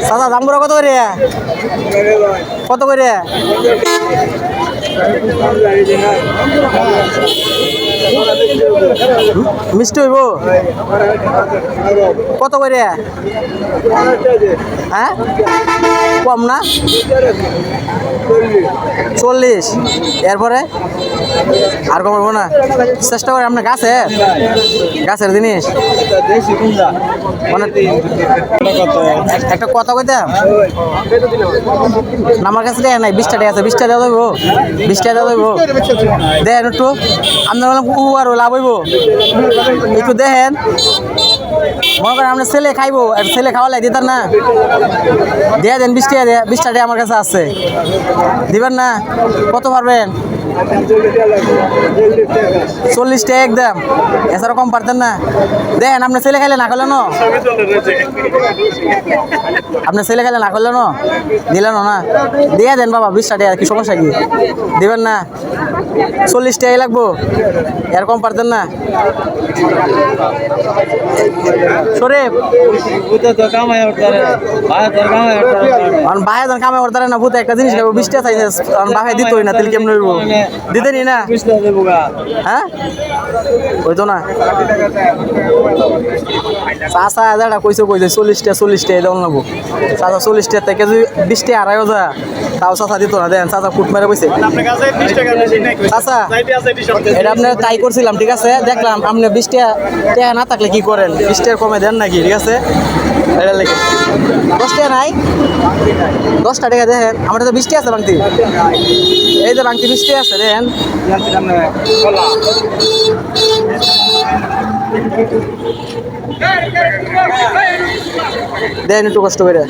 চাচা দাম করে কত করে? কত করে? মিষ্টি হইব কত করে? হ্যাঁ কম না? 40 এরপরে আর কমাবো না? চেষ্টা করে আপনার গাছের জিনিস মানে একটা কথা কইতাম আমার কাছে নাই 20 টাকা আছে 20 টাকা দেওয়া যাবো 20 টাকা দেওয়া যাবো দেখেন একটু আপনার বললাম আর লাভ হইব একটু দেখেন মনে করেন আপনার ছেলে খাইবো আর ছেলে খাওয়ালে দিতার না দিয়ে দেন 20 টাকা 20 টাকা আমার কাছে আছে দিবেন না? কত পারবেন? 40 টাকা একদম এছাড়া কম পারতেন না? দেখেন আপনার ছেলে খাইলে না করলেন আপনার ছেলে খাইলে না করলেন দিলেন না দিয়ে দেন বাবা 20 টাকা কি সমস্যা কি দিবেন না? 40 টাকাই লাগবো এর কম পারতেন না? শরীফ বাহে কামাই করতে না ভূত একটা জিনিস খাবো 20 টাকা চাইছে বাহে দিতই না তেল কেমন হইব দিতে নি না? হ্যাঁ ওই তো না চাষা হাজারটা কইছে 40 টাকা দেওয়া লাগবো চাষা 40 টাকা থেকে যদি 20 টাকা আড়াই হাজার তাও চাষা দিত না দেন চাষা ফুট মেরে বসে চাষা এটা আপনার ট্রাই করছিলাম ঠিক আছে দেখলাম আপনি 20 টাকা না থাকলে কি করেন 20 টাকা কমে দেন নাকি ঠিক আছে এটা লেগে 10 টাকা নাই 10 টাকা দেখেন আমার তো 20 টাকা আছে বাংতি এই যে বাংতি 20 টাকা আছে দেখেন দেন একটু কষ্ট করে